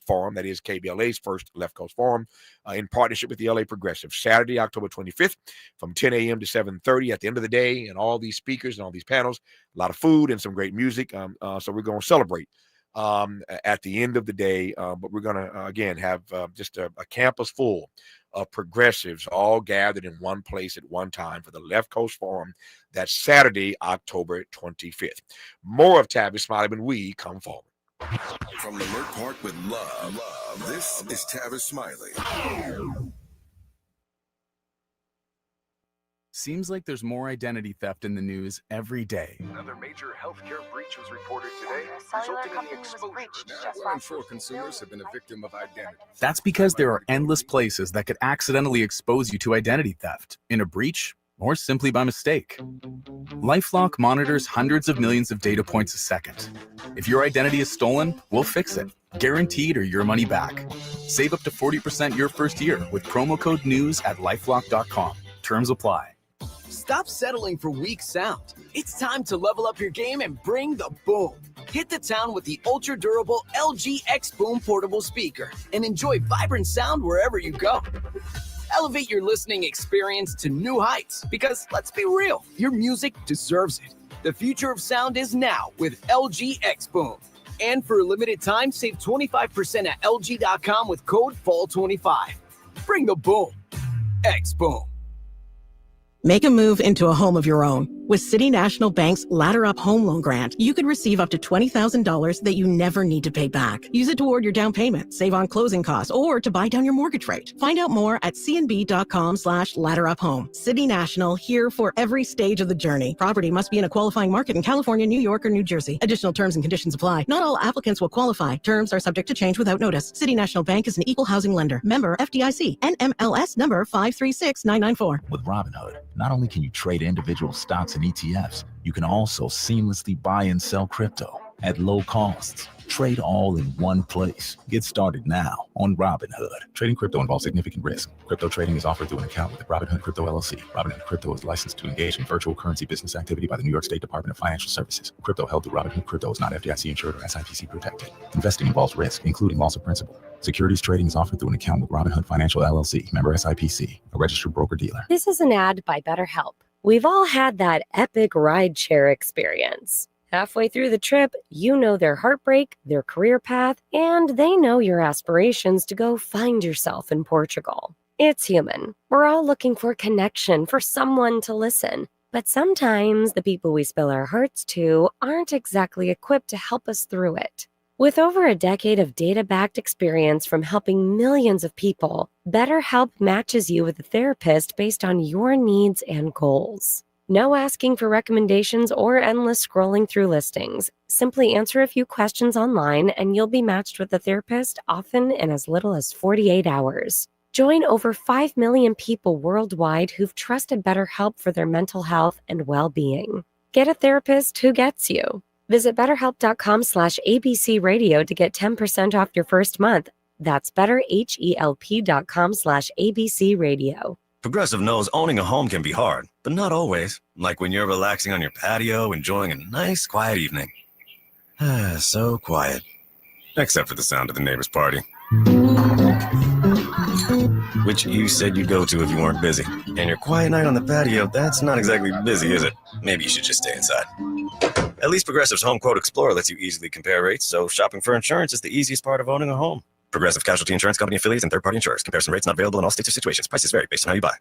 Forum, that is KBLA's first Left Coast Forum, in partnership with the LA Progressive. Saturday, October 25th, from 10 a.m. to 7:30 at the end of the day, and all these speakers and all these panels, a lot of food and some great music. So we're going to celebrate at the end of the day, but we're going to, again, have just a campus full of progressives all gathered in one place at one time for the Left Coast Forum. That's Saturday, October 25th. More of Tavis, Smiley when we come forward. From Leimert Park with love, this is Tavis Smiley. Seems like there's more identity theft in the news every day. Another major healthcare breach was reported today, resulting in the exposure. Now, 1 in 4 consumers have been a victim of identity. That's because there are endless places that could accidentally expose you to identity theft, in a breach, or simply by mistake. LifeLock monitors hundreds of millions of data points a second. If your identity is stolen, we'll fix it, guaranteed or your money back. Save up to 40% your first year with promo code NEWS at lifelock.com. Terms apply. Stop settling for weak sound. It's time to level up your game and bring the boom. Hit the town with the ultra-durable LG X Boom portable speaker and enjoy vibrant sound wherever you go. Elevate your listening experience to new heights because, let's be real, your music deserves it. The future of sound is now with LG X Boom. And for a limited time, save 25% at LG.com with code FALL25. Bring the boom. X Boom. Make a move into a home of your own. With City National Bank's Ladder Up Home Loan Grant, you could receive up to $20,000 that you never need to pay back. Use it toward your down payment, save on closing costs, or to buy down your mortgage rate. Find out more at cnb.com/ladderuphome. City National, here for every stage of the journey. Property must be in a qualifying market in California, New York, or New Jersey. Additional terms and conditions apply. Not all applicants will qualify. Terms are subject to change without notice. City National Bank is an equal housing lender. Member FDIC. NMLS number 536994. With Robinhood, not only can you trade individual stocks and ETFs, you can also seamlessly buy and sell crypto at low costs. Trade all in one place. Get started now on Robinhood. Trading crypto involves significant risk. Crypto trading is offered through an account with Robinhood Crypto LLC. Robinhood Crypto is licensed to engage in virtual currency business activity by the New York State Department of Financial Services. Crypto held through Robinhood Crypto is not FDIC insured or SIPC protected. Investing involves risk, including loss of principal. Securities trading is offered through an account with Robinhood Financial LLC, member SIPC, a registered broker-dealer. This is an ad by BetterHelp. We've all had that epic rideshare experience. Halfway through the trip, you know their heartbreak, their career path, and they know your aspirations to go find yourself in Portugal. It's human. We're all looking for connection, for someone to listen. But sometimes the people we spill our hearts to aren't exactly equipped to help us through it. With over a decade of data-backed experience from helping millions of people, BetterHelp matches you with a therapist based on your needs and goals. No asking for recommendations or endless scrolling through listings. Simply answer a few questions online and you'll be matched with a therapist, often in as little as 48 hours. Join over 5 million people worldwide who've trusted BetterHelp for their mental health and well-being. Get a therapist who gets you. Visit BetterHelp.com/ABC Radio to get 10% off your first month. That's BetterHelp.com/ABC Radio. Progressive knows owning a home can be hard, but not always. Like when you're relaxing on your patio, enjoying a nice, quiet evening. So quiet. Except for the sound of the neighbor's party. Which you said you'd go to if you weren't busy. And your quiet night on the patio, that's not exactly busy, is it? Maybe you should just stay inside. At least Progressive's Home Quote Explorer lets you easily compare rates, so shopping for insurance is the easiest part of owning a home. Progressive Casualty Insurance Company affiliates and third-party insurers. Comparison rates not available in all states or situations. Prices vary based on how you buy.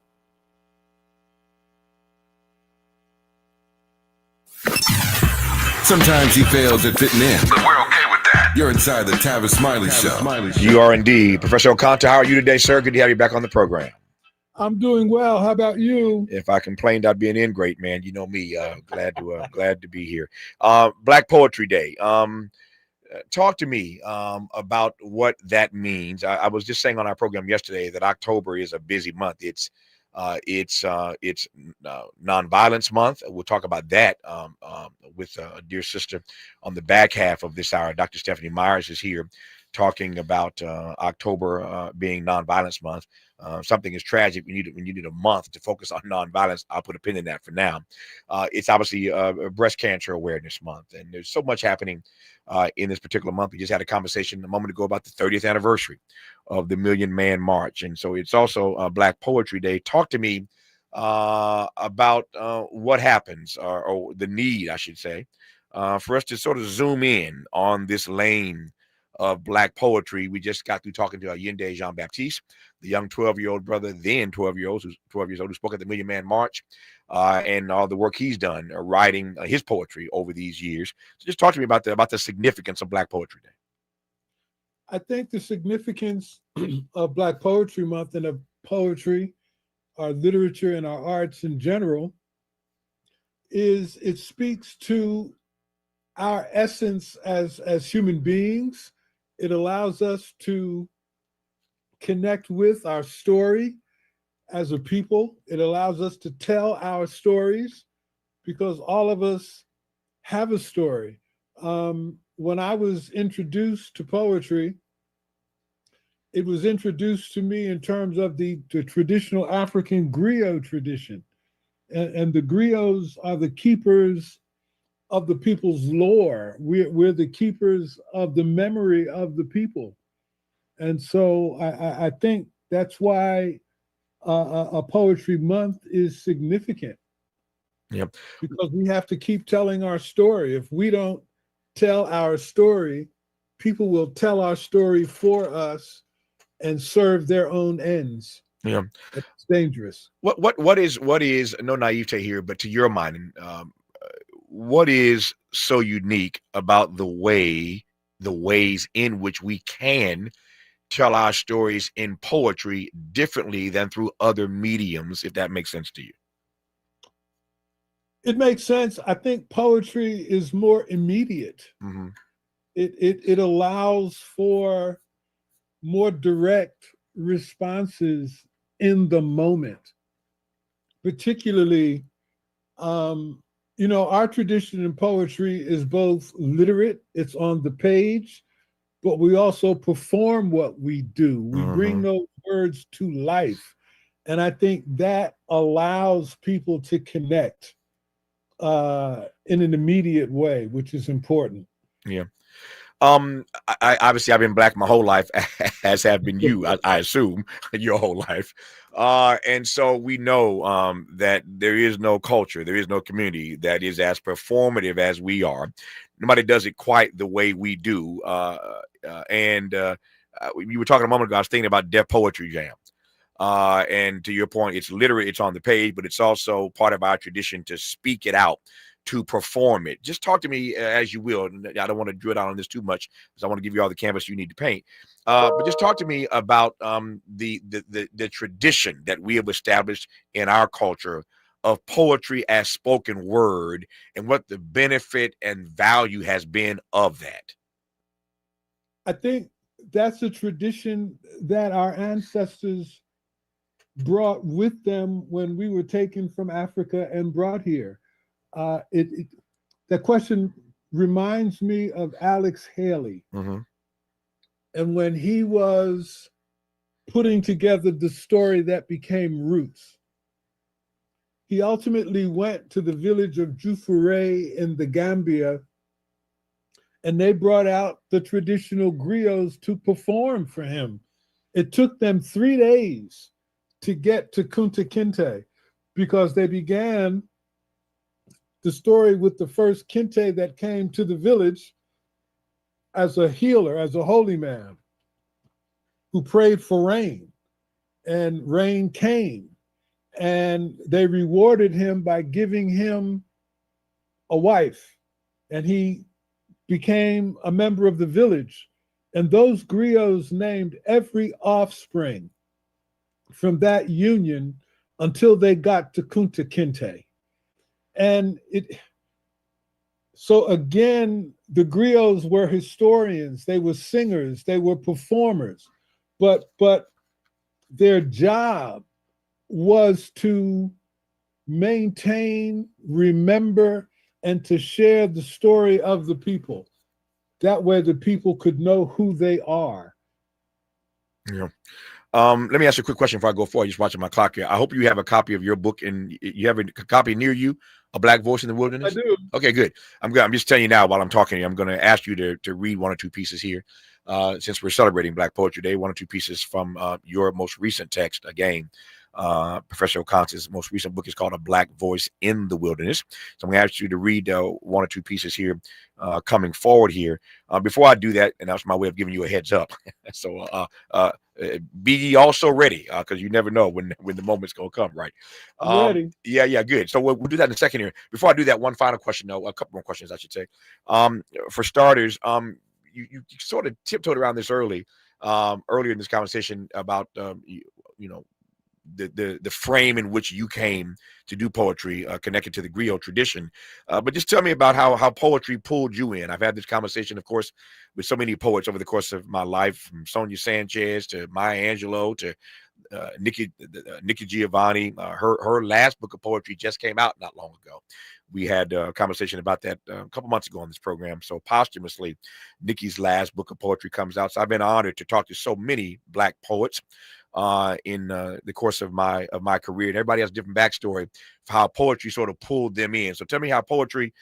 Sometimes he fails at fitting in, but we're okay with that. You're inside the Tavis Smiley Show. You are indeed. Professor Okantah, how are you today, sir? Good to have you back on the program. I'm doing well. How about you? If I complained, I'd be an ingrate, man. You know me. Glad to be here. Black Poetry Day. Talk to me about what that means. I was just saying on our program yesterday that October is a busy month. It's nonviolence month. We'll talk about that with a dear sister on the back half of this hour. Dr. Stephanie Myers is here talking about October being Nonviolence Month. Something is tragic. We need a month to focus on nonviolence. I'll put a pin in that for now. It's obviously Breast Cancer Awareness Month, and there's so much happening in this particular month. We just had a conversation a moment ago about the 30th anniversary of the Million Man March, and so it's also Black Poetry Day. Talk to me about what happens, or the need, I should say, for us to sort of zoom in on this lane of Black poetry. We just got through talking to Allende Jean-Baptiste, the young 12-year-old brother, then 12 years old, who spoke at the Million Man March, and all the work he's done writing his poetry over these years. So just talk to me about the significance of Black Poetry Day. I think the significance of Black Poetry Month and of poetry, our literature, and our arts in general is it speaks to our essence as human beings. It allows us to connect with our story as a people. It allows us to tell our stories because all of us have a story. When I was introduced to poetry, it was introduced to me in terms of the traditional African griot tradition. And the griots are the keepers of the people's lore. We're the keepers of the memory of the people. And so I think that's why a poetry month is significant. Yep. Because we have to keep telling our story. If we don't tell our story, people will tell our story for us and serve their own ends. Yeah. It's dangerous. What is no naivete here, but to your mind, what is so unique about the ways in which we can tell our stories in poetry differently than through other mediums, if that makes sense to you? It makes sense. I think poetry is more immediate. Mm-hmm. It allows for more direct responses in the moment. Particularly, our tradition in poetry is both literate, it's on the page, but we also perform what we do. We bring those words to life. And I think that allows people to connect in an immediate way, which is important. Yeah. I obviously I've been Black my whole life, as have been you, I assume, your whole life. And so we know that there is no culture, there is no community that is as performative as we are. Nobody does it quite the way we do. You were talking a moment ago, I was thinking about Def Poetry Jam. And to your point, it's literally, it's on the page, but it's also part of our tradition to speak it out, to perform it. Just talk to me as you will. I don't want to drill down on this too much because I want to give you all the canvas you need to paint. But just talk to me about the tradition that we have established in our culture of poetry as spoken word and what the benefit and value has been of that. I think that's a tradition that our ancestors brought with them when we were taken from Africa and brought here. That question reminds me of Alex Haley. Mm-hmm. And when he was putting together the story that became Roots, he ultimately went to the village of Jufure in the Gambia, and they brought out the traditional griots to perform for him. It took them 3 days to get to Kunta Kinte because they began the story with the first Kinte that came to the village as a healer, as a holy man who prayed for rain, and rain came. And they rewarded him by giving him a wife, and he became a member of the village. And those griots named every offspring from that union until they got to Kunta Kinte. And so again, the griots were historians, they were singers, they were performers, but their job was to maintain, remember, and to share the story of the people. That way the people could know who they are. Yeah. Let me ask you a quick question before I go forward. Just watching my clock here. I hope you have a copy of your book and you have a copy near you, A Black Voice in the Wilderness. I do. Okay, good. I'm good. I'm just telling you now while I'm talking. I'm going to ask you to read one or two pieces here, since we're celebrating Black Poetry Day. One or two pieces from your most recent text. Again, Professor Okantah's most recent book is called A Black Voice in the Wilderness. So I'm going to ask you to read one or two pieces here, coming forward here. Before I do that, and that's my way of giving you a heads up. So be ye also ready, because you never know when the moment's gonna come, right? Ready. Yeah, good. So we'll do that in a second here. Before I do that, one final question, though, a couple more questions, I should say. For starters, you sort of tiptoed around this earlier in this conversation about you know, the frame in which you came to do poetry, connected to the griot tradition. But just tell me about how poetry pulled you in. I've had this conversation, of course, with so many poets over the course of my life, from Sonia Sanchez to Maya Angelou to Nikki Giovanni. Her last book of poetry just came out not long ago. We had a conversation about that a couple months ago on this program. So posthumously, Nikki's last book of poetry comes out. So I've been honored to talk to so many Black poets in the course of my career. And everybody has a different backstory for how poetry sort of pulled them in. So tell me how poetry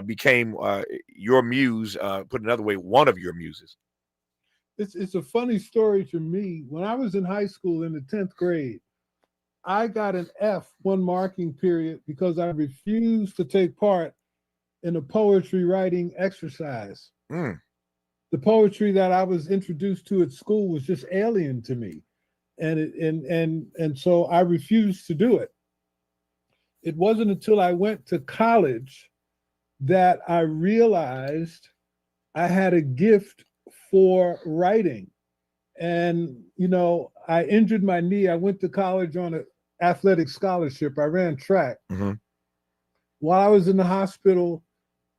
became your muse, put another way, one of your muses. It's a funny story to me. When I was in high school in the 10th grade, I got an F one marking period because I refused to take part in a poetry writing exercise. The poetry that I was introduced to at school was just alien to me. And so I refused to do it. It wasn't until I went to college that I realized I had a gift for writing. And, you know, I injured my knee. I went to college on an athletic scholarship. I ran track. While I was in the hospital,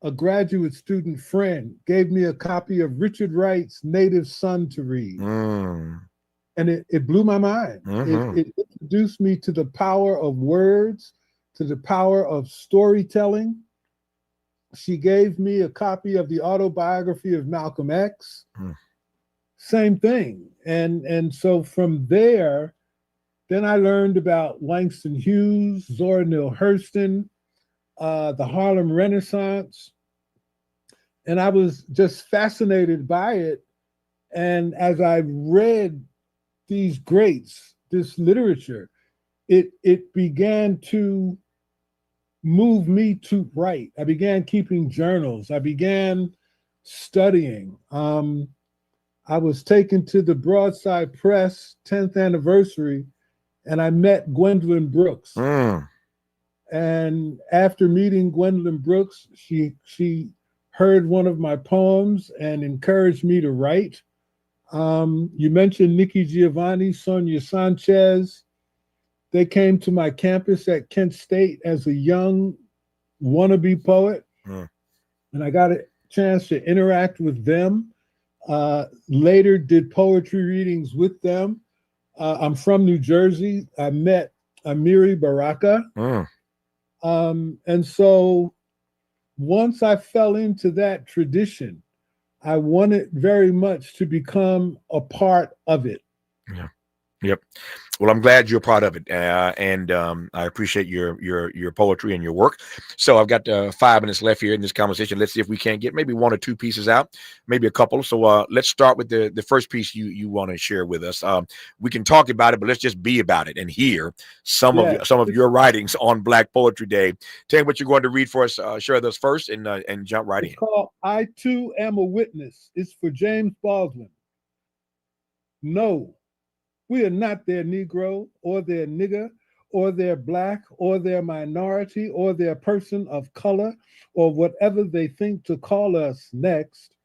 a graduate student friend gave me a copy of Richard Wright's Native Son to read. And it blew my mind. It introduced me to the power of words, to the power of storytelling. She gave me a copy of the autobiography of Malcolm X. Same thing. And so from there, then I learned about Langston Hughes, Zora Neale Hurston, the Harlem Renaissance. And I was just fascinated by it. And as I read these greats, this literature, it began to move me to write. I began keeping journals. I began studying. I was taken to the Broadside Press 10th anniversary, and I met Gwendolyn Brooks. And after meeting Gwendolyn Brooks, she heard one of my poems and encouraged me to write. You mentioned Nikki Giovanni, Sonia Sanchez. They came to my campus at Kent State as a young wannabe poet. And I got a chance to interact with them. Later did poetry readings with them. I'm from New Jersey. I met Amiri Baraka. And so once I fell into that tradition, I wanted very much to become a part of it. Yep. Well, I'm glad you're a part of it, and I appreciate your poetry and your work. So I've got 5 minutes left here in this conversation. Let's see if we can get maybe one or two pieces out, maybe a couple. So let's start with the first piece you want to share with us. We can talk about it, but let's just be about it and hear some of your writings on Black Poetry Day. Tell me what you're going to read for us. Share those first and jump right in. It's called "I Too Am a Witness." It's for James Baldwin. No. We are not their Negro or their nigger or their Black or their minority or their person of color or whatever they think to call us next.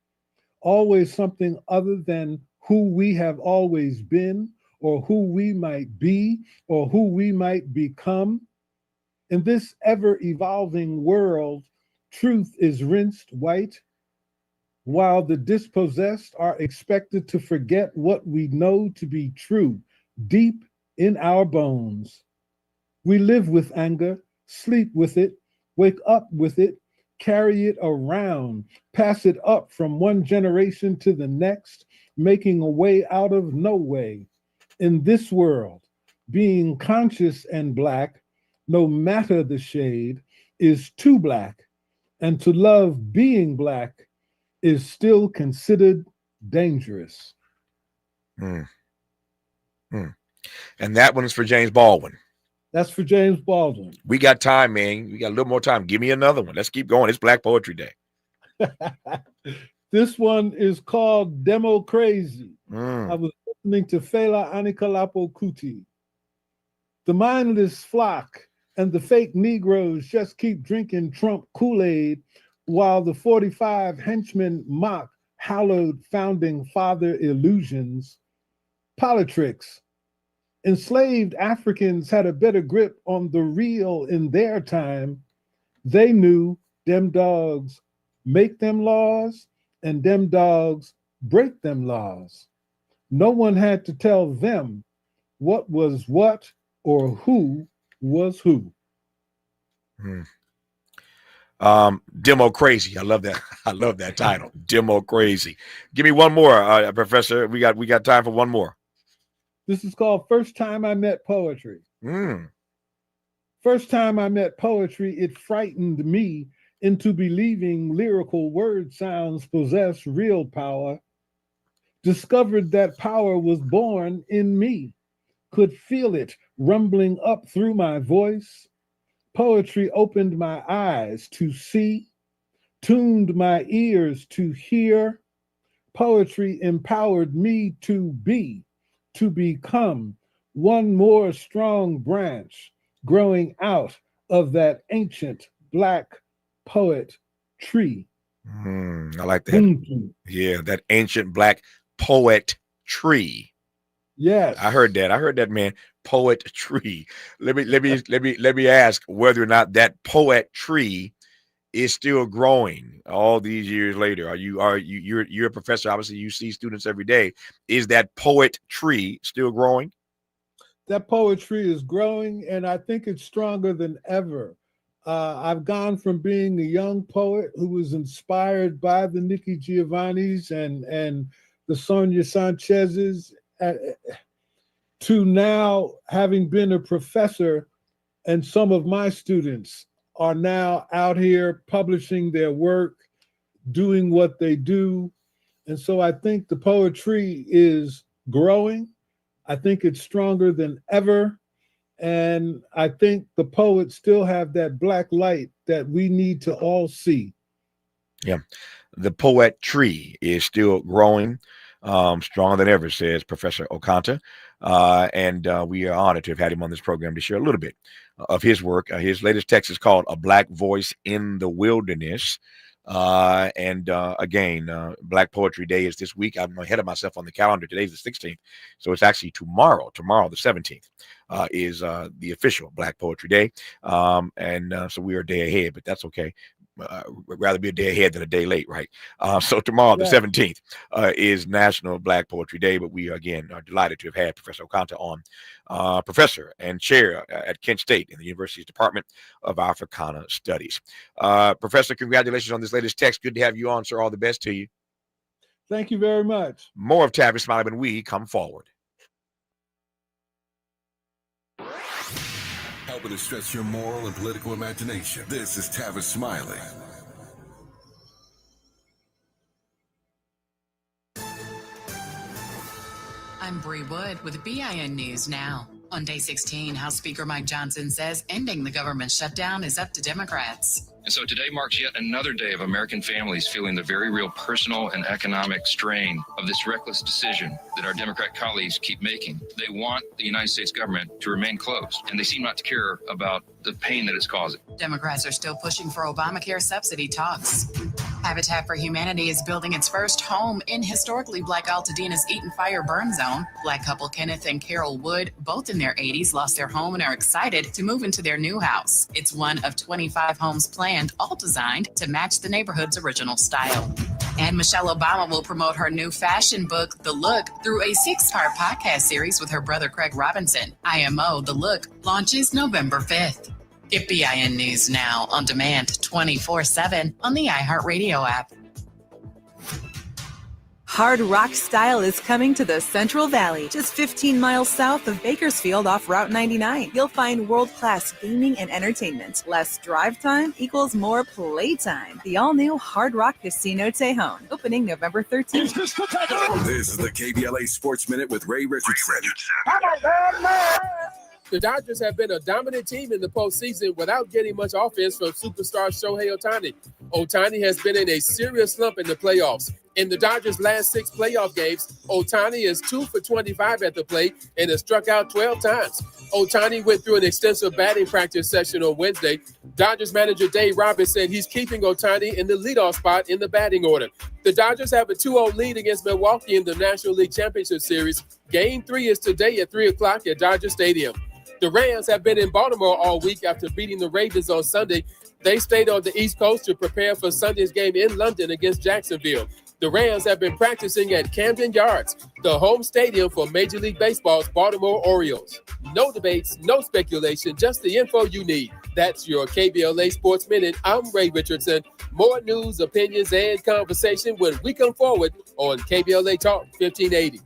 Always something other than who we have always been or who we might be or who we might become. In this ever-evolving world, truth is rinsed white, while the dispossessed are expected to forget what we know to be true deep in our bones. We live with anger, sleep with it, wake up with it, carry it around, pass it up from one generation to the next, making a way out of no way. In this world, being conscious and black, no matter the shade, is too black, and to love being black is still considered dangerous. And that one is for James Baldwin. That's for James Baldwin. We got time, man. We got a little more time. Give me another one. Let's keep going. It's Black Poetry Day. This one is called Demo Crazy. I was listening to Fela Anikulapo Kuti. The mindless flock and the fake Negroes just keep drinking Trump Kool-Aid while the 45 henchmen mock hallowed founding father illusions. Politricks. Enslaved Africans had a better grip on the real in their time. They knew them dogs make them laws and them dogs break them laws. No one had to tell them what was what or who was who. Demo Crazy. I love that. I love that title. Demo Crazy. Give me one more, Professor. We got time for one more. This is called First Time I Met Poetry. First time I met poetry, it frightened me into believing lyrical word sounds possess real power. Discovered that power was born in me. Could feel it rumbling up through my voice. Poetry opened my eyes to see, tuned my ears to hear. Poetry empowered me to be, to become one more strong branch growing out of that ancient Black poet tree. I like that. Yeah, that ancient Black poet tree. Yes, I heard that, man. Poetry. Let me ask whether or not that poet tree is still growing all these years later. You're a professor. Obviously, you see students every day. Is that poet tree still growing? That poetry is growing, and I think it's stronger than ever. I've gone from being a young poet who was inspired by the Nikki Giovannis and the Sonia Sanchez's to now having been a professor, and some of my students are now out here publishing their work, doing what they do. And so I think the poetry is growing. I think it's stronger than ever. And I think the poets still have that Black light that we need to all see. Yeah. The poetry is still growing, stronger than ever, says Professor Okantah. And we are honored to have had him on this program to share a little bit of his work. His latest text is called A Black Voice in the Wilderness. Again, Black Poetry Day is this week. I'm ahead of myself on the calendar. Today's the 16th. So it's actually tomorrow, the 17th, is the official Black Poetry Day. So we are a day ahead, but that's okay. Rather be a day ahead than a day late, right? So tomorrow, the 17th, is National Black Poetry Day. But we, again, are delighted to have had Professor Okantah on, professor and chair at Kent State in the university's Department of Africana Studies. Professor, congratulations on this latest text. Good to have you on, sir. All the best to you. Thank you very much. More of Tavis, Smiley, when we come forward. Helping to stretch your moral and political imagination. This is Tavis Smiley. I'm Bree Wood with BIN News Now. On day 16, House Speaker Mike Johnson says ending the government shutdown is up to Democrats. And so today marks yet another day of American families feeling the very real personal and economic strain of this reckless decision that our Democrat colleagues keep making. They want the United States government to remain closed, and they seem not to care about the pain that it's causing. Democrats are still pushing for Obamacare subsidy talks. Habitat for Humanity is building its first home in historically Black Altadena's Eaton Fire burn zone. Black couple Kenneth and Carol Wood, both in their 80s, lost their home and are excited to move into their new house. It's one of 25 homes planned, all designed to match the neighborhood's original style. And Michelle Obama will promote her new fashion book, The Look, through a 6-part podcast series with her brother Craig Robinson. IMO, The Look, launches November 5th. Get BIN News Now on demand 24/7 on the iHeartRadio app. Hard rock style is coming to the Central Valley, just 15 miles south of Bakersfield off Route 99. You'll find world-class gaming and entertainment. Less drive time equals more playtime. The all-new Hard Rock Casino Tejon, opening November 13th. This is the KBLA Sports Minute with Ray Richardson. The Dodgers have been a dominant team in the postseason without getting much offense from superstar Shohei Ohtani. Ohtani has been in a serious slump in the playoffs. In the Dodgers' last 6 playoff games, Ohtani is 2 for 25 at the plate and has struck out 12 times. Ohtani went through an extensive batting practice session on Wednesday. Dodgers manager Dave Roberts said he's keeping Ohtani in the leadoff spot in the batting order. The Dodgers have a 2-0 lead against Milwaukee in the National League Championship Series. Game 3 is today at 3 o'clock at Dodger Stadium. The Rams have been in Baltimore all week after beating the Ravens on Sunday. They stayed on the East Coast to prepare for Sunday's game in London against Jacksonville. The Rams have been practicing at Camden Yards, the home stadium for Major League Baseball's Baltimore Orioles. No debates, no speculation, just the info you need. That's your KBLA Sports Minute. I'm Ray Richardson. More news, opinions, and conversation when we come forward on KBLA Talk 1580.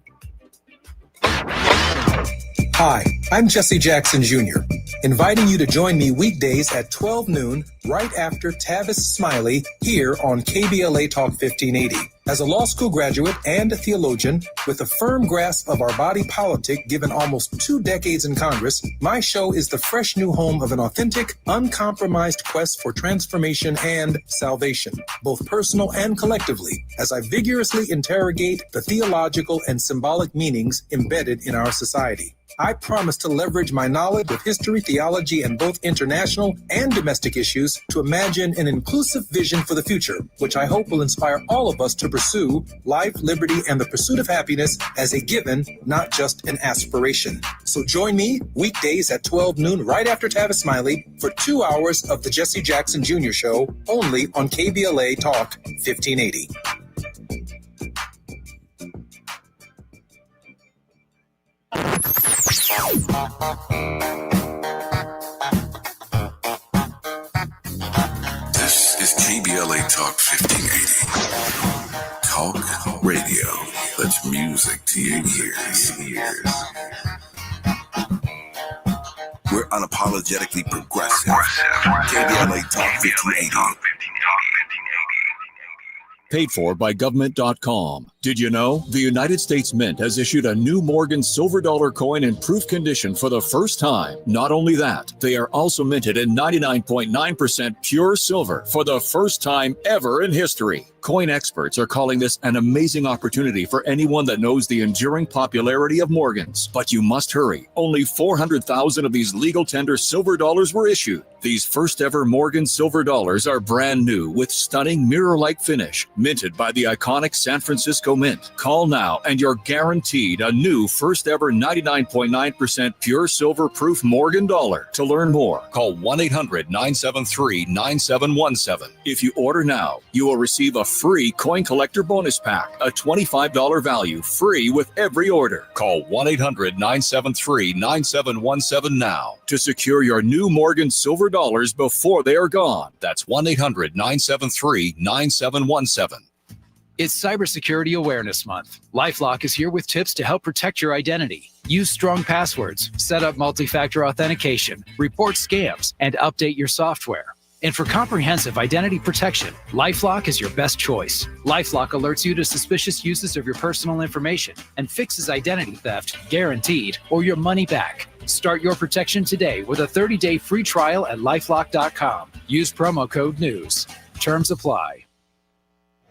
Hi, I'm Jesse Jackson Jr., inviting you to join me weekdays at 12 noon right after Tavis Smiley here on KBLA Talk 1580. As a law school graduate and a theologian with a firm grasp of our body politic given almost 2 decades in Congress, my show is the fresh new home of an authentic, uncompromised quest for transformation and salvation, both personal and collectively, as I vigorously interrogate the theological and symbolic meanings embedded in our society. I promise to leverage my knowledge of history, theology, and both international and domestic issues to imagine an inclusive vision for the future, which I hope will inspire all of us to pursue life, liberty, and the pursuit of happiness as a given, not just an aspiration. So join me weekdays at 12 noon right after Tavis Smiley for 2 hours of the Jesse Jackson Jr. Show only on KBLA Talk 1580. This is KBLA Talk 1580. Talk radio. That's music to your ears. We're unapologetically progressive. KBLA Talk 1580. Paid for by government.com. Did you know the United States Mint has issued a new Morgan silver dollar coin in proof condition for the first time? Not only that, they are also minted in 99.9% pure silver for the first time ever in history. Coin experts are calling this an amazing opportunity for anyone that knows the enduring popularity of Morgans. But you must hurry. Only 400,000 of these legal tender silver dollars were issued. These first ever Morgan silver dollars are brand new with stunning mirror-like finish, minted by the iconic San Francisco Mint. Call now and you're guaranteed a new first ever 99.9% pure silver proof Morgan dollar. To learn more, call 1-800-973-9717. If you order now, you will receive a free coin collector bonus pack, a $25 value, free with every order. Call 1-800-973-9717 now to secure your new Morgan silver dollars before they are gone. That's 1-800-973-9717. It's Cybersecurity Awareness Month. LifeLock is here with tips to help protect your identity. Use strong passwords, set up multi-factor authentication, report scams, and update your software. And for comprehensive identity protection, LifeLock is your best choice. LifeLock alerts you to suspicious uses of your personal information and fixes identity theft, guaranteed, or your money back. Start your protection today with a 30-day free trial at LifeLock.com. Use promo code NEWS. Terms apply.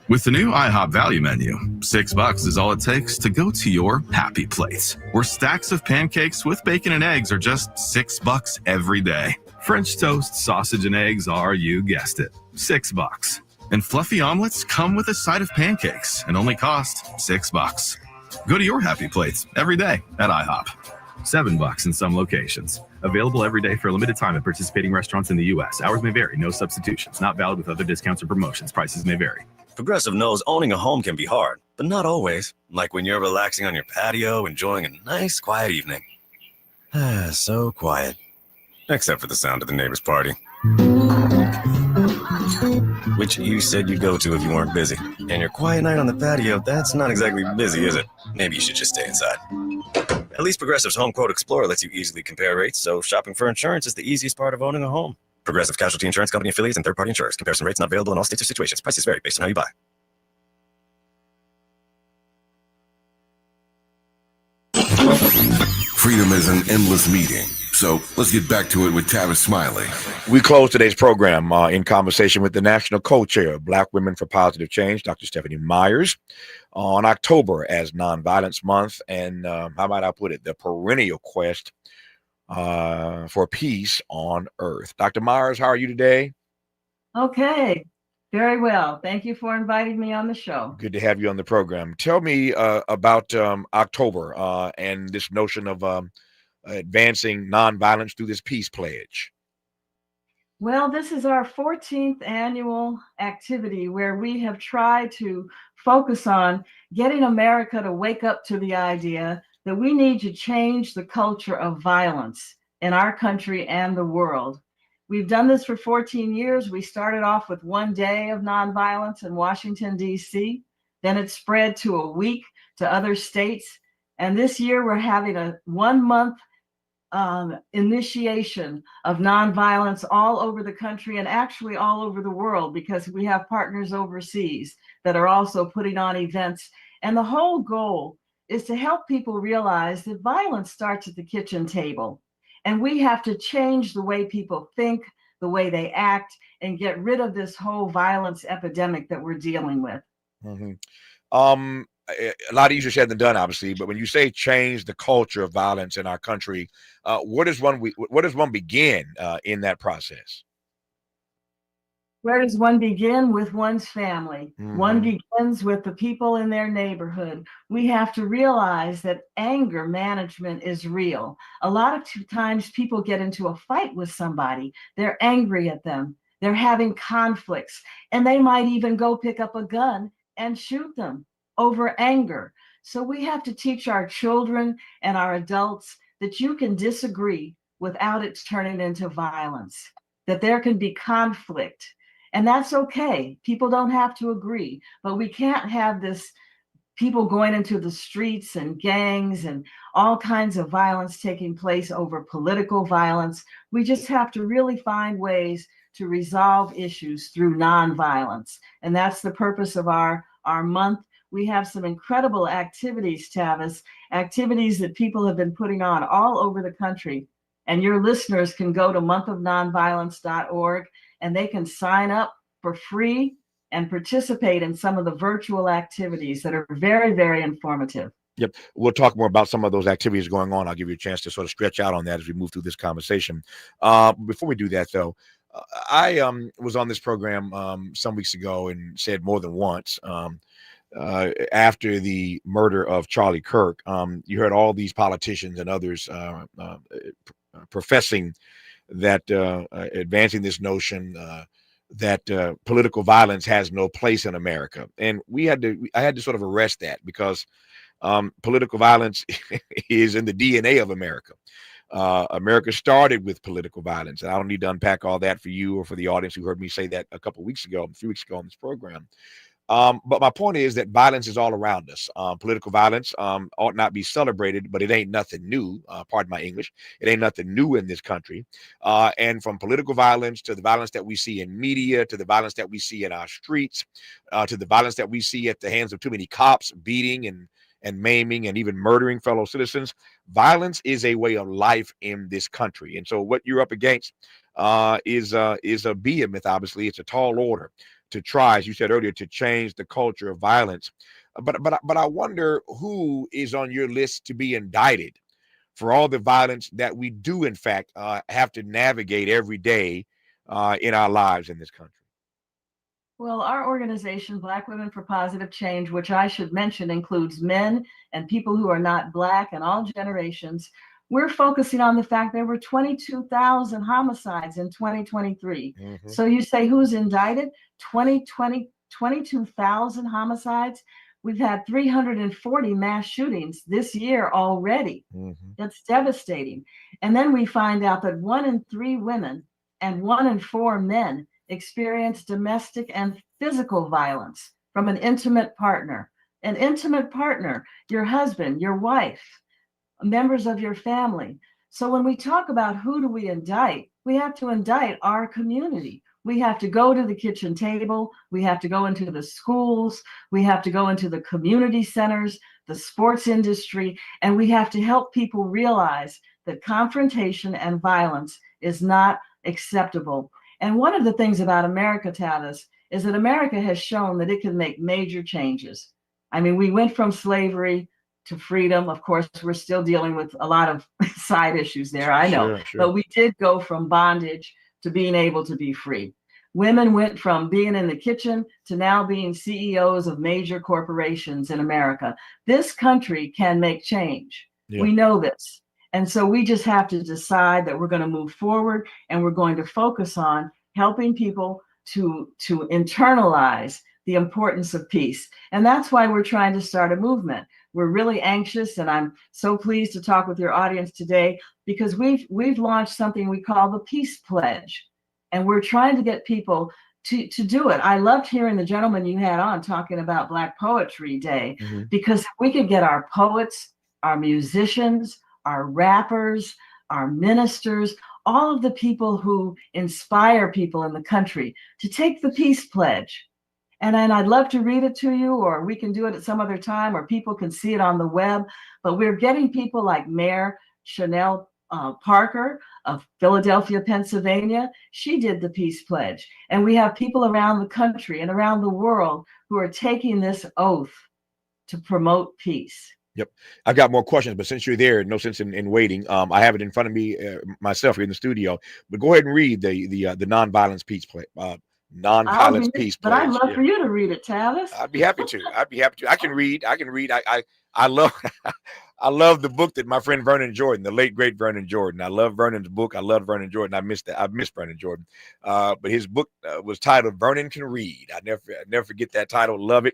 With the new IHOP value menu, $6 is all it takes to go to your happy place, where stacks of pancakes with bacon and eggs are just $6 every day. French toast, sausage, and eggs are, you guessed it, $6. And fluffy omelets come with a side of pancakes and only cost $6. Go to your happy place every day at IHOP. $7 in some locations. Available every day for a limited time at participating restaurants in the U.S. Hours may vary. No substitutions. Not valid with other discounts or promotions. Prices may vary. Progressive knows owning a home can be hard, but not always. Like when you're relaxing on your patio, enjoying a nice, quiet evening. So quiet. Except for the sound of the neighbor's party. Which you said you'd go to if you weren't busy. And your quiet night on the patio, that's not exactly busy, is it? Maybe you should just stay inside. At least Progressive's Home Quote Explorer lets you easily compare rates, so shopping for insurance is the easiest part of owning a home. Progressive Casualty Insurance Company affiliates and third-party insurers. Comparison rates not available in all states or situations. Prices vary based on how you buy. Freedom is an endless meeting. So let's get back to it with Tavis Smiley. We close today's program in conversation with the National Co-Chair of Black Women for Positive Change, Dr. Stephanie Myers, on October as Nonviolence Month. And how might I put it, the perennial quest for peace on earth. Dr. Myers, how are you today? Okay, very well. Thank you for inviting me on the show. Good to have you on the program. Tell me about October and this notion of advancing nonviolence through this peace pledge. Well, this is our 14th annual activity where we have tried to focus on getting America to wake up to the idea that we need to change the culture of violence in our country and the world. We've done this for 14 years. We started off with one day of nonviolence in Washington, D.C. Then it spread to a week to other states. And this year we're having a 1 month initiation of nonviolence all over the country and actually all over the world, because we have partners overseas that are also putting on events. And the whole goal is to help people realize that violence starts at the kitchen table. And we have to change the way people think, the way they act, and get rid of this whole violence epidemic that we're dealing with. Mm-hmm. A lot easier said than done, obviously. But when you say change the culture of violence in our country, where does one begin in that process? Where does one begin? With one's family. Mm-hmm. One begins with the people in their neighborhood. We have to realize that anger management is real. A lot of times people get into a fight with somebody. They're angry at them. They're having conflicts, and they might even go pick up a gun and shoot them over anger. So we have to teach our children and our adults that you can disagree without it turning into violence, that there can be conflict, and that's okay. People don't have to agree, but we can't have this people going into the streets and gangs and all kinds of violence taking place over political violence. We just have to really find ways to resolve issues through nonviolence. And that's the purpose of our month. We have some incredible activities, Tavis, activities that people have been putting on all over the country. And your listeners can go to monthofnonviolence.org and they can sign up for free and participate in some of the virtual activities that are very, very informative. Yep. We'll talk more about some of those activities going on. I'll give you a chance to sort of stretch out on that as we move through this conversation. Before we do that, though, I was on this program some weeks ago and said more than once, after the murder of Charlie Kirk, you heard all these politicians and others professing that advancing this notion that political violence has no place in America. And I had to sort of arrest that, because political violence is in the DNA of America. America started with political violence. And I don't need to unpack all that for you or for the audience who heard me say that a few weeks ago on this program. But my point is that violence is all around us. Political violence ought not be celebrated, but it ain't nothing new. Pardon my English. It ain't nothing new in this country. And from political violence to the violence that we see in media, to the violence that we see in our streets, to the violence that we see at the hands of too many cops beating and maiming and even murdering fellow citizens. Violence is a way of life in this country. And so what you're up against is a behemoth, obviously. It's a tall order to try, as you said earlier, to change the culture of violence. But I wonder who is on your list to be indicted for all the violence that we do, in fact, have to navigate every day in our lives in this country. Well, our organization, Black Women for Positive Change, which I should mention includes men and people who are not Black and all generations, we're focusing on the fact there were 22,000 homicides in 2023. Mm-hmm. So you say who's indicted? 22,000 homicides. We've had 340 mass shootings this year already. That's devastating. And then we find out that 1 in 3 women and 1 in 4 men experience domestic and physical violence from an intimate partner. An intimate partner, your husband, your wife, members of your family. So when we talk about who do we indict, we have to indict our community. We have to go to the kitchen table. We have to go into the schools. We have to go into the community centers, the sports industry, and we have to help people realize that confrontation and violence is not acceptable. And one of the things about America, Tavis, is that America has shown that it can make major changes. I mean, we went from slavery to freedom. Of course, we're still dealing with a lot of side issues there, I know. Sure. But we did go from bondage to being able to be free. Women went from being in the kitchen to now being CEOs of major corporations in America. This country can make change. Yeah. We know this. And so we just have to decide that we're going to move forward, and we're going to focus on helping people to internalize the importance of peace. And that's why we're trying to start a movement. We're really anxious, and I'm so pleased to talk with your audience today because we've launched something we call the Peace Pledge. And we're trying to get people to do it. I loved hearing the gentleman you had on talking about Black Poetry Day, because if we could get our poets, our musicians, our rappers, our ministers, all of the people who inspire people in the country to take the Peace Pledge. And I'd love to read it to you, or we can do it at some other time, or people can see it on the web. But we're getting people like Mayor Chanel Parker of Philadelphia, Pennsylvania. She did the Peace Pledge. And we have people around the country and around the world who are taking this oath to promote peace. Yep. I got more questions, but since you're there, no sense in waiting. I have it in front of me myself here in the studio. But go ahead and read the nonviolence peace pledge. Nonviolence peace pledge. But I'd love for you to read it, Tavis. I'd be happy to. I can read. I love I love the book that my friend Vernon Jordan, the late great Vernon Jordan. I love Vernon's book. I love Vernon Jordan. I miss Vernon Jordan. But his book was titled "Vernon Can Read." I never forget that title. Love it.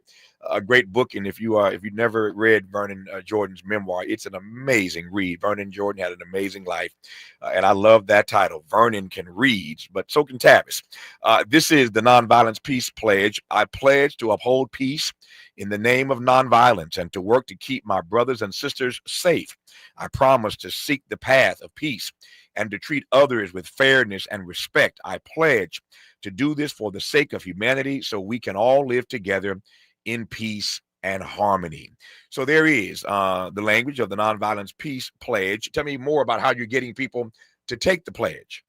A great book. And if you never read Vernon Jordan's memoir, it's an amazing read. Vernon Jordan had an amazing life, and I love that title. Vernon Can Read, but so can Tavis. This is the Nonviolence Peace Pledge. I pledge to uphold peace in the name of nonviolence and to work to keep my brothers and sisters safe. I promise to seek the path of peace and to treat others with fairness and respect. I pledge to do this for the sake of humanity so we can all live together in peace and harmony. So there is the language of the Nonviolence Peace Pledge. Tell me more about how you're getting people to take the pledge.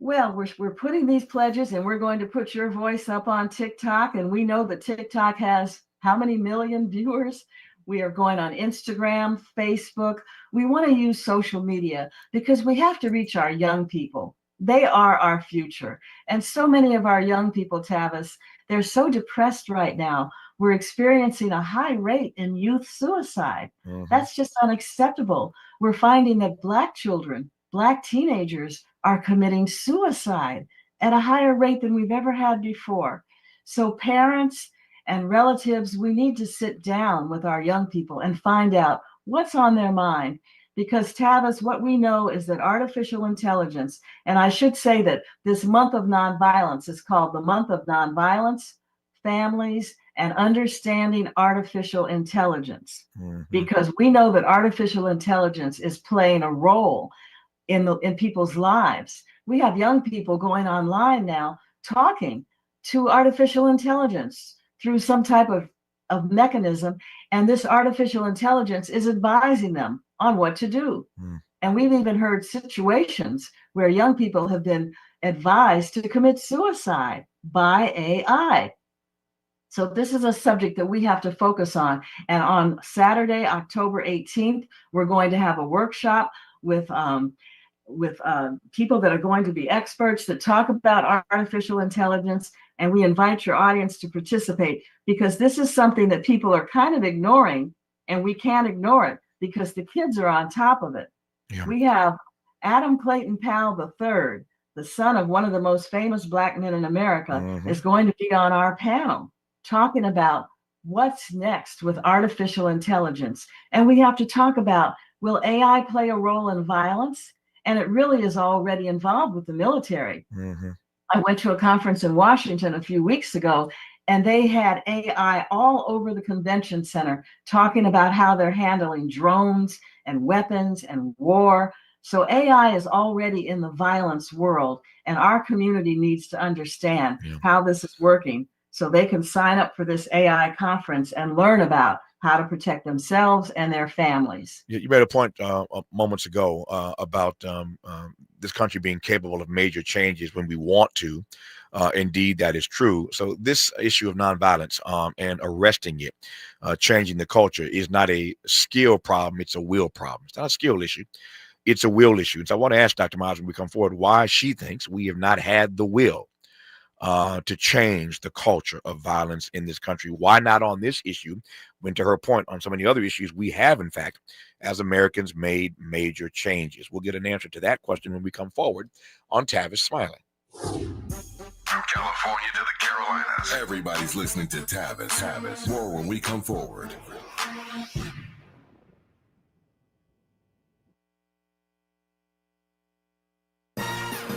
Well, we're putting these pledges, and we're going to put your voice up on TikTok. And we know that TikTok has how many million viewers? We are going on Instagram, Facebook. We want to use social media because we have to reach our young people. They are our future. And so many of our young people, Tavis, they're so depressed right now. We're experiencing a high rate in youth suicide. That's just unacceptable. We're finding that Black children, Black teenagers are committing suicide at a higher rate than we've ever had before. So parents and relatives, we need to sit down with our young people and find out what's on their mind. Because Tavis, what we know is that artificial intelligence, and I should say that this month of nonviolence is called the Month of Nonviolence, Families, and Understanding Artificial Intelligence. Because we know that artificial intelligence is playing a role in people's lives. We have young people going online now talking to artificial intelligence through some type of mechanism, and this artificial intelligence is advising them on what to do. And we've even heard situations where young people have been advised to commit suicide by AI. So this is a subject that we have to focus on. And on Saturday, October 18th, we're going to have a workshop with people that are going to be experts that talk about artificial intelligence, and we invite your audience to participate because this is something that people are kind of ignoring, and we can't ignore it because the kids are on top of it. Yeah. We have Adam Clayton Powell III, the son of one of the most famous Black men in America, is going to be on our panel talking about what's next with artificial intelligence? And we have to talk about, will AI play a role in violence? And it really is already involved with the military. Mm-hmm. I went to a conference in Washington a few weeks ago, and they had AI all over the convention center talking about how they're handling drones and weapons and war. So AI is already in the violence world, and our community needs to understand how this is working so they can sign up for this AI conference and learn about how to protect themselves and their families. You made a point moments ago about this country being capable of major changes when we want to. Indeed, that is true. So this issue of nonviolence and arresting it, changing the culture, is not a skill problem. It's a will problem. It's not a skill issue. It's a will issue. And so I want to ask Dr. Myers when we come forward why she thinks we have not had the will to change the culture of violence in this country. Why not on this issue, when, to her point, on so many other issues, we have, in fact, as Americans, made major changes? We'll get an answer to that question when we come forward on Tavis Smiley. From California to the Carolinas, everybody's listening to Tavis. More when we come forward.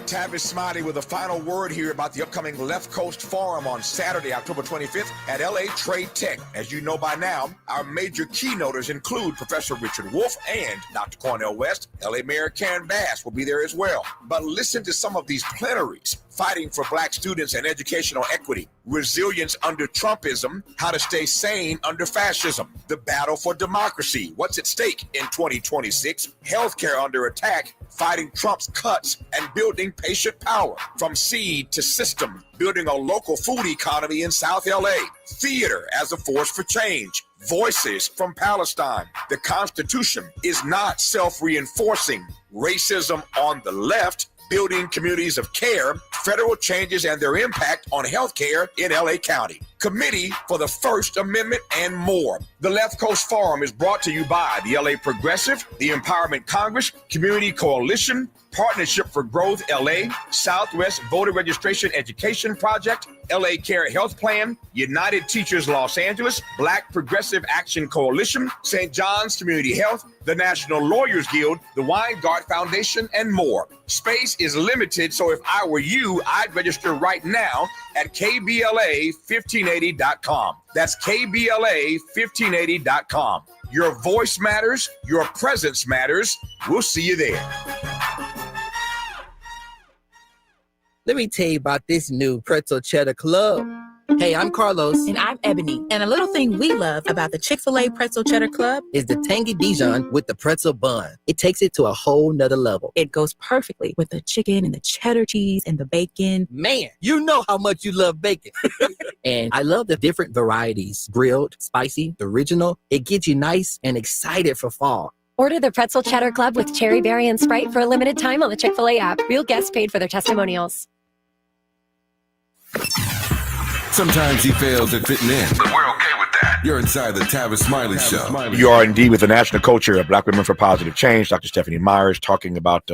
Tavis Smiley with a final word here about the upcoming Left Coast Forum on Saturday, October 25th at LA Trade Tech. As you know by now, our major keynoters include Professor Richard Wolff and Dr. Cornel West. LA Mayor Karen Bass will be there as well. But listen to some of these plenaries: fighting for Black students and educational equity, resilience under Trumpism, how to stay sane under fascism, the battle for democracy, what's at stake in 2026, healthcare under attack, fighting Trump's cuts, and building patient power from seed to system, building a local food economy in South LA, theater as a force for change, voices from Palestine. The Constitution is not self-reinforcing, racism on the left, building communities of care, federal changes and their impact on healthcare in LA County, Committee for the First Amendment, and more. The Left Coast Forum is brought to you by the LA Progressive, the Empowerment Congress, Community Coalition, Partnership for Growth LA, Southwest Voter Registration Education Project, LA Care Health Plan, United Teachers Los Angeles, Black Progressive Action Coalition, St. John's Community Health, the National Lawyers Guild, the Weingart Foundation, and more. Space is limited, so if I were you, I'd register right now at KBLA1580.com. That's KBLA1580.com. Your voice matters. Your presence matters. We'll see you there. Let me tell you about this new pretzel cheddar club. Hey, I'm Carlos. And I'm Ebony. And a little thing we love about the Chick-fil-A Pretzel Cheddar Club is the tangy Dijon with the pretzel bun. It takes it to a whole nother level. It goes perfectly with the chicken and the cheddar cheese and the bacon. Man, you know how much you love bacon. And I love the different varieties. Grilled, spicy, original. It gets you nice and excited for fall. Order the Pretzel Cheddar Club with Cherry Berry and Sprite for a limited time on the Chick-fil-A app. Real guests paid for their testimonials. Sometimes he fails at fitting in, but we're okay with that. You're inside the Tavis Smiley Show. You are indeed with the national co-chair of Black Women for Positive Change, Dr. Stephanie Myers, talking about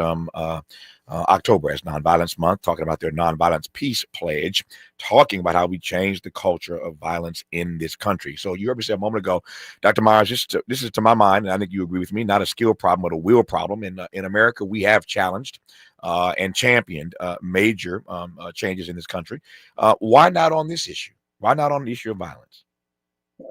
October as Nonviolence Month, talking about their Nonviolence Peace Pledge, talking about how we change the culture of violence in this country. So you heard me say a moment ago, Dr. Myers, this is to my mind, and I think you agree with me, not a skill problem, but a will problem. In America, we have challenged and championed major changes in this country. Why not on this issue? Why not on the issue of violence?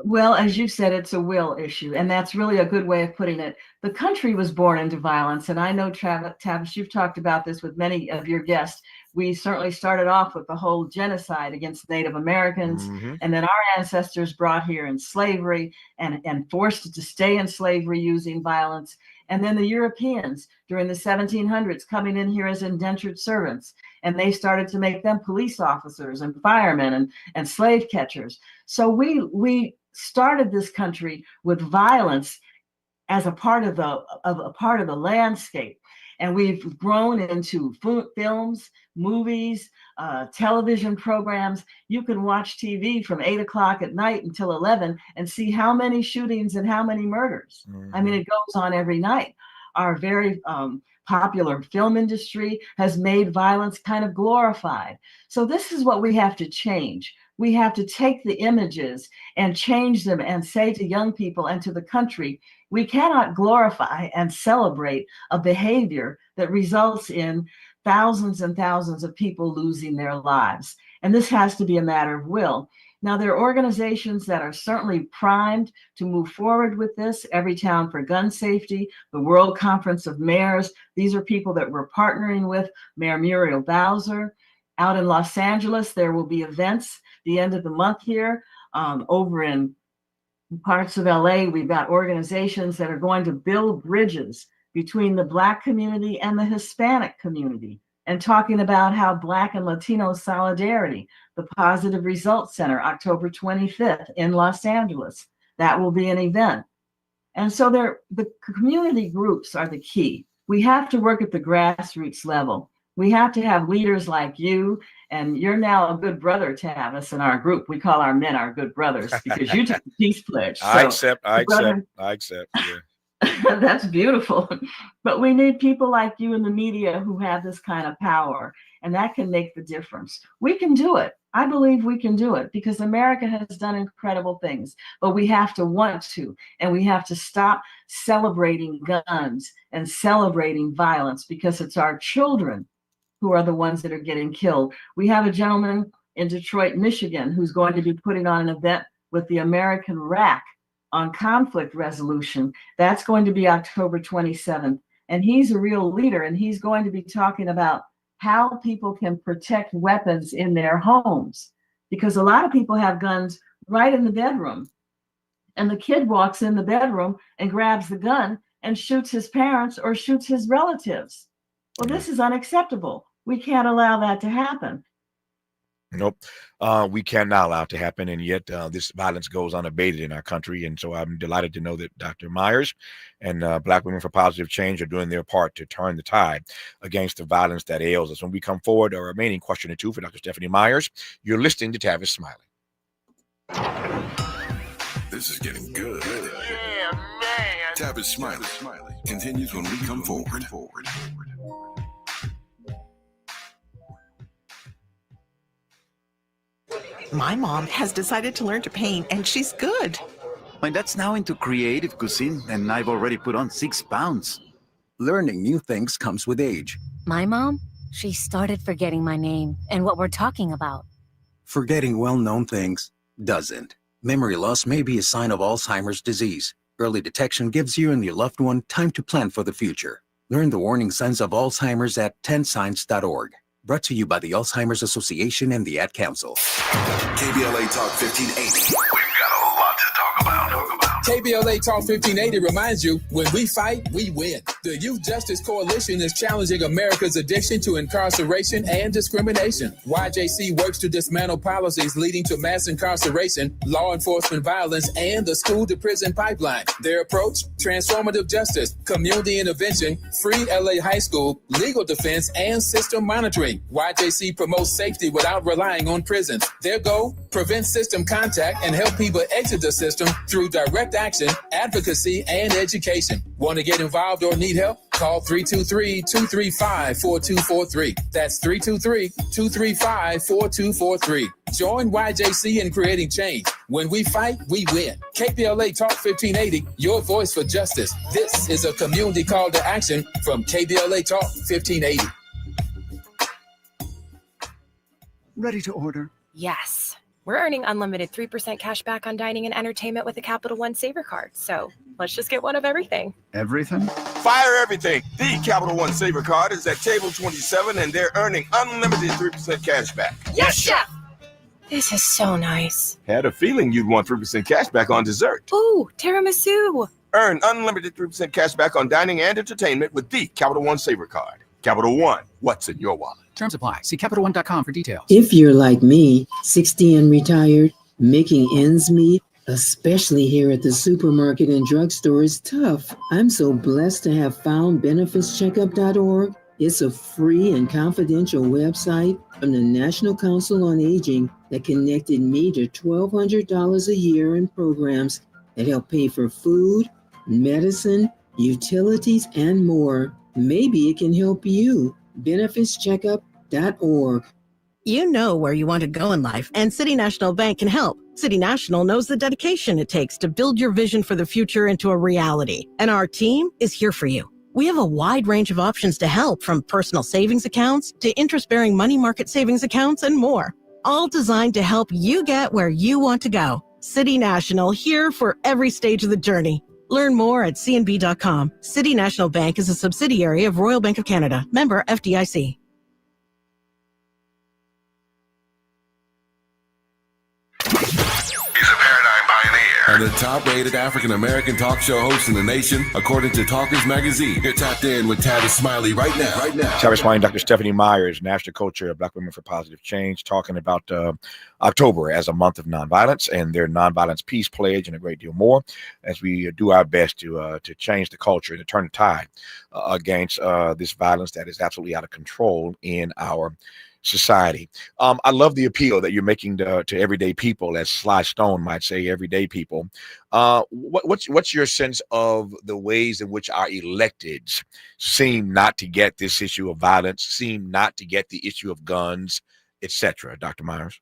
Well, as you said, it's a will issue, and that's really a good way of putting it. The country was born into violence, and I know, Tavis, you've talked about this with many of your guests. We certainly started off with the whole genocide against Native Americans, and then our ancestors brought here in slavery and forced to stay in slavery using violence. And then the Europeans during the 1700s coming in here as indentured servants, and they started to make them police officers and firemen and slave catchers. So we started this country with violence as a part of the landscape, and we've grown into films, movies, television programs. You can watch TV from 8 o'clock at night until 11 and see how many shootings and how many murders. I mean, it goes on every night. Our very popular film industry has made violence kind of glorified. So this is what we have to change. We have to take the images and change them and say to young people and to the country, we cannot glorify and celebrate a behavior that results in thousands and thousands of people losing their lives. And this has to be a matter of will. Now, there are organizations that are certainly primed to move forward with this. Everytown for Gun Safety, the World Conference of Mayors. These are people that we're partnering with. Mayor Muriel Bowser. Out in Los Angeles, there will be events the end of the month here. Over in parts of LA, we've got organizations that are going to build bridges between the Black community and the Hispanic community, and talking about how Black and Latino solidarity, the Positive Results Center, October 25th in Los Angeles. That will be an event. And so the community groups are the key. We have to work at the grassroots level. We have to have leaders like you, and you're now a good brother, Tavis, in our group. We call our men our good brothers because you took the peace pledge. I accept. Yeah. That's beautiful. But we need people like you in the media who have this kind of power, and that can make the difference. We can do it. I believe we can do it because America has done incredible things, but we have to want to, and we have to stop celebrating guns and celebrating violence because it's our children who are the ones that are getting killed. We have a gentleman in Detroit, Michigan, who's going to be putting on an event with the American RAC on conflict resolution. That's going to be October 27th. And he's a real leader, and he's going to be talking about how people can protect weapons in their homes, because a lot of people have guns right in the bedroom. And the kid walks in the bedroom and grabs the gun and shoots his parents or shoots his relatives. Well, this is unacceptable. We can't allow that to happen. Nope. We cannot allow it to happen. And yet this violence goes unabated in our country. And so I'm delighted to know that Dr. Myers and Black Women for Positive Change are doing their part to turn the tide against the violence that ails us. When we come forward, a remaining question or two for Dr. Stephanie Myers. You're listening to Tavis Smiley. This is getting good. Yeah, man. Tavis Smiley continues when we come forward. My mom has decided to learn to paint, and she's good. My dad's now into creative cuisine, and I've already put on 6 pounds. Learning new things comes with age. My mom, she started forgetting my name and what we're talking about. Forgetting well-known things doesn't. Memory loss may be a sign of Alzheimer's disease. Early detection gives you and your loved one time to plan for the future. Learn the warning signs of Alzheimer's at 10signs.org. Brought to you by the Alzheimer's Association and the Ad Council. KBLA Talk 1580. We've got a lot to talk about. KBLA Talk 1580 reminds you, when we fight, we win. The Youth Justice Coalition is challenging America's addiction to incarceration and discrimination. YJC works to dismantle policies leading to mass incarceration, law enforcement violence, and the school-to-prison pipeline. Their approach, transformative justice, community intervention, free LA high school, legal defense, and system monitoring. YJC promotes safety without relying on prisons. Their goal, prevent system contact and help people exit the system through direct action, advocacy, and education. Want to get involved or need help? Call 323-235-4243. That's 323-235-4243. Join YJC in creating change. When we fight, we win. KBLA Talk 1580, your voice for justice. This is a community call to action from KBLA Talk 1580. Ready to order? Yes. We're earning unlimited 3% cash back on dining and entertainment with a Capital One Saver card. So let's just get one of everything. Everything? Fire everything. The Capital One Saver card is at table 27, and they're earning unlimited 3% cash back. Yes, chef! This is so nice. Had a feeling you'd want 3% cash back on dessert. Ooh, tiramisu. Earn unlimited 3% cash back on dining and entertainment with the Capital One Saver card. Capital One, what's in your wallet? Terms apply. See CapitalOne.com for details. If you're like me, 60 and retired, making ends meet, especially here at the supermarket and drugstore, is tough. I'm so blessed to have found benefitscheckup.org. It's a free and confidential website from the National Council on Aging that connected me to $1,200 a year in programs that help pay for food, medicine, utilities, and more. Maybe it can help you. benefitscheckup.org. You know where you want to go in life, and City National Bank can help. City National knows the dedication it takes to build your vision for the future into a reality, and our team is here for you. We have a wide range of options to help, from personal savings accounts to interest-bearing money market savings accounts and more, all designed to help you get where you want to go. City National, here for every stage of the journey. Learn more at cnb.com. City National Bank is a subsidiary of Royal Bank of Canada, member FDIC. And the top-rated African-American talk show host in the nation, according to Talkers Magazine. You're tapped in with Tavis Smiley right now. Tavis Smiley and Dr. Stephanie Myers, National Co-Chair of Black Women for Positive Change, talking about October as a month of nonviolence and their nonviolence peace pledge and a great deal more, as we do our best to change the culture, to turn the tide against this violence that is absolutely out of control in our society. I love the appeal that you're making to everyday people, as Sly Stone might say, everyday people. What's your sense of the ways in which our electeds seem not to get this issue of violence, seem not to get the issue of guns, etc., Dr. Myers?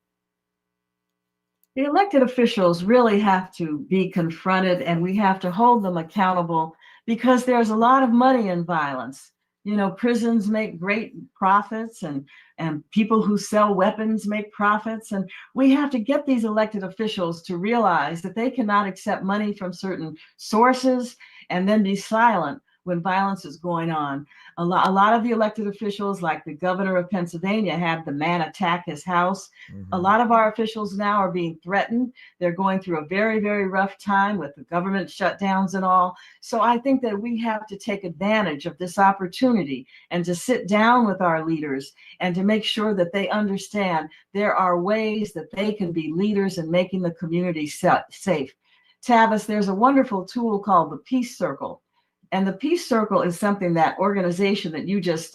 The elected officials really have to be confronted, and we have to hold them accountable, because there's a lot of money in violence. You know, prisons make great profits, and people who sell weapons make profits. And we have to get these elected officials to realize that they cannot accept money from certain sources and then be silent when violence is going on. A lot of the elected officials, like the governor of Pennsylvania, had the man attack his house. Mm-hmm. A lot of our officials now are being threatened. They're going through a very, very rough time with the government shutdowns and all. So I think that we have to take advantage of this opportunity and to sit down with our leaders and to make sure that they understand there are ways that they can be leaders in making the community safe. Tavis, there's a wonderful tool called the Peace Circle. And the Peace Circle is something, that organization that you just,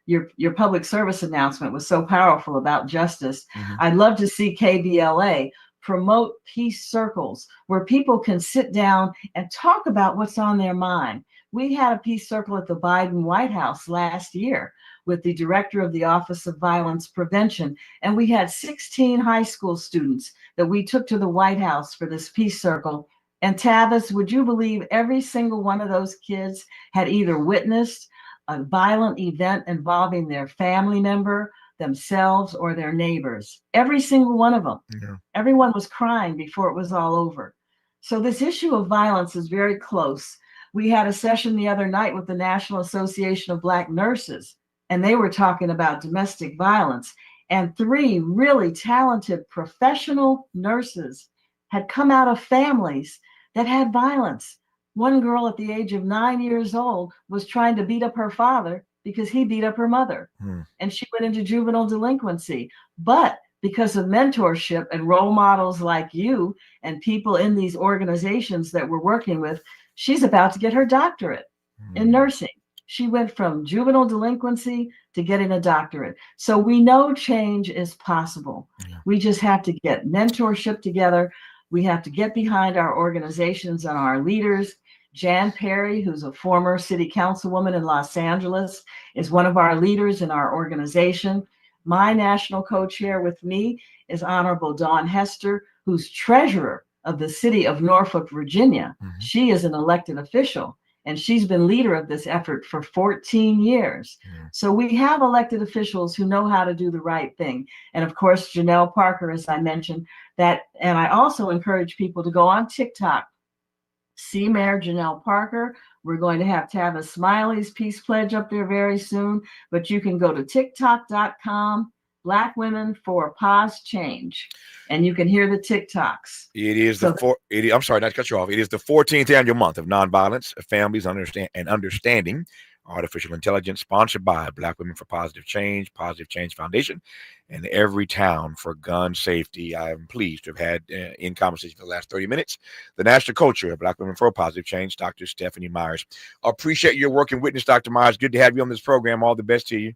your public service announcement was so powerful about justice. Mm-hmm. I'd love to see KBLA promote peace circles where people can sit down and talk about what's on their mind. We had a peace circle at the Biden White House last year with the director of the Office of Violence Prevention. And we had 16 high school students that we took to the White House for this peace circle. And Tavis, would you believe every single one of those kids had either witnessed a violent event involving their family member, themselves, or their neighbors? Every single one of them. Yeah. Everyone was crying before it was all over. So this issue of violence is very close. We had a session the other night with the National Association of Black Nurses, and they were talking about domestic violence. And 3 really talented professional nurses had come out of families that had violence. One girl at the age of 9 years old was trying to beat up her father because he beat up her mother. And she went into juvenile delinquency. But because of mentorship and role models like you and people in these organizations that we're working with, she's about to get her doctorate in nursing. She went from juvenile delinquency to getting a doctorate. So we know change is possible. Yeah. We just have to get mentorship together. We have to get behind our organizations and our leaders. Jan Perry, who's a former city councilwoman in Los Angeles, is one of our leaders in our organization. My national co-chair with me is Honorable Dawn Hester, who's treasurer of the city of Norfolk, Virginia. Mm-hmm. She is an elected official, and she's been leader of this effort for 14 years. Mm-hmm. So we have elected officials who know how to do the right thing. And of course, Janelle Parker, as I mentioned, and I also encourage people to go on TikTok. See Mayor Janelle Parker. We're going to have Tavis Smiley's Peace Pledge up there very soon, but you can go to TikTok.com, Black Women for Pause Change, and you can hear the TikToks. It is I'm sorry, not to cut you off. It is the 14th annual month of nonviolence, families, understanding artificial intelligence, sponsored by Black Women for Positive Change Foundation, and Everytown for Gun Safety. I am pleased to have had in conversation for the last 30 minutes the National Co-Chair of Black Women for Positive Change, Dr. Stephanie Myers. Appreciate your work and witness, Dr. Myers. Good to have you on this program. All the best to you.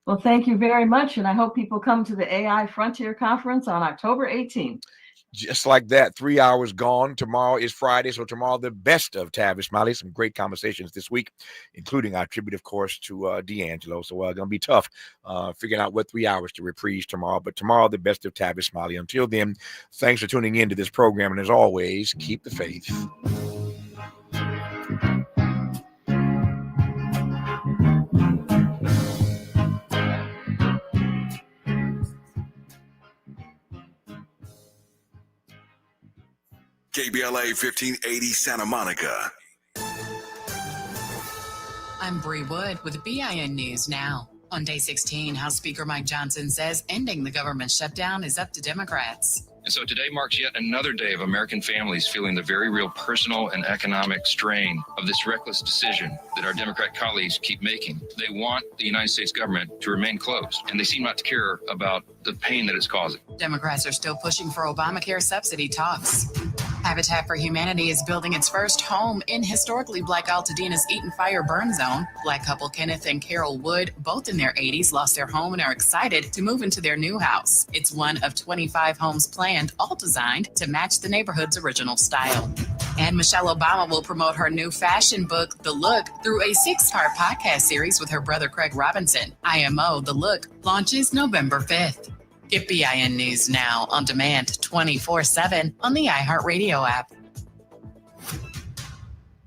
Well, thank you very much, and I hope people come to the AI Frontier Conference on October 18th. Just like that, 3 hours gone. Tomorrow is Friday, so tomorrow the best of Tavis, Smiley. Some great conversations this week, including our tribute, of course, to D'Angelo. So going to be tough figuring out what 3 hours to reprise tomorrow. But tomorrow, the best of Tavis, Smiley. Until then, thanks for tuning in to this program. And as always, keep the faith. KBLA 1580 Santa Monica. I'm Bree Wood with BIN News Now. On day 16, House Speaker Mike Johnson says ending the government shutdown is up to Democrats. And so today marks yet another day of American families feeling the very real personal and economic strain of this reckless decision that our Democrat colleagues keep making. They want the United States government to remain closed, and they seem not to care about the pain that it's causing. Democrats are still pushing for Obamacare subsidy talks. Habitat for Humanity is building its first home in historically Black Altadena's Eaton Fire burn zone. Black couple Kenneth and Carol Wood, both in their 80s, lost their home and are excited to move into their new house. It's one of 25 homes planned, all designed to match the neighborhood's original style. And Michelle Obama will promote her new fashion book, The Look, through a 6-part podcast series with her brother Craig Robinson. IMO, The Look, launches November 5th. Get BIN News Now on demand 24/7 on the iHeartRadio app.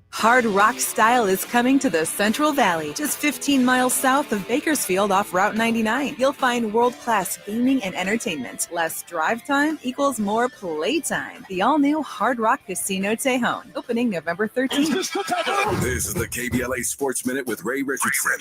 Hard Rock Style is coming to the Central Valley, just 15 miles south of Bakersfield off Route 99. You'll find world-class gaming and entertainment. Less drive time equals more playtime. The all-new Hard Rock Casino Tejon, opening November 13th. This is the KBLA Sports Minute with Ray Richardson.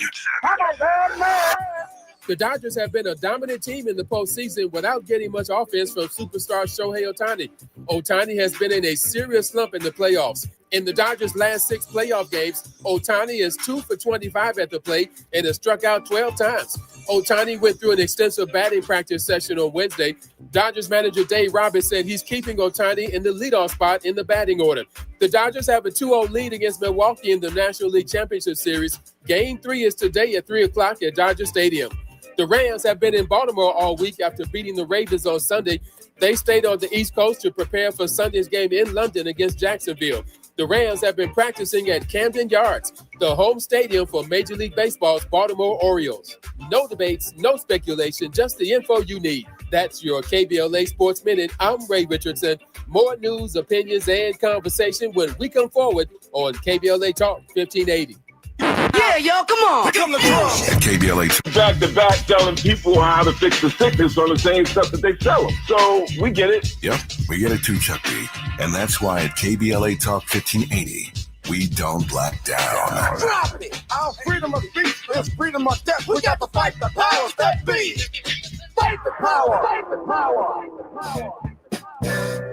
The Dodgers have been a dominant team in the postseason without getting much offense from superstar Shohei Ohtani. Ohtani has been in a serious slump in the playoffs. In the Dodgers' last 6 playoff games, Ohtani is 2 for 25 at the plate and has struck out 12 times. Ohtani went through an extensive batting practice session on Wednesday. Dodgers manager Dave Roberts said he's keeping Ohtani in the leadoff spot in the batting order. The Dodgers have a 2-0 lead against Milwaukee in the National League Championship Series. Game 3 is today at 3 o'clock at Dodger Stadium. The Rams have been in Baltimore all week after beating the Ravens on Sunday. They stayed on the East Coast to prepare for Sunday's game in London against Jacksonville. The Rams have been practicing at Camden Yards, the home stadium for Major League Baseball's Baltimore Orioles. No debates, no speculation, just the info you need. That's your KBLA Sports Minute. I'm Ray Richardson. More news, opinions, and conversation when we come forward on KBLA Talk 1580. Yeah, y'all, come on. Come to club. KBLA. Back to back telling people how to fix the sickness on the same stuff that they sell them. So we get it. Yep, we get it too, Chuck B. And that's why at KBLA Talk 1580, we don't black down. Drop it. Our freedom of speech is freedom of death. We got to fight the powers that be. Fight the power. Fight the power. Fight the power.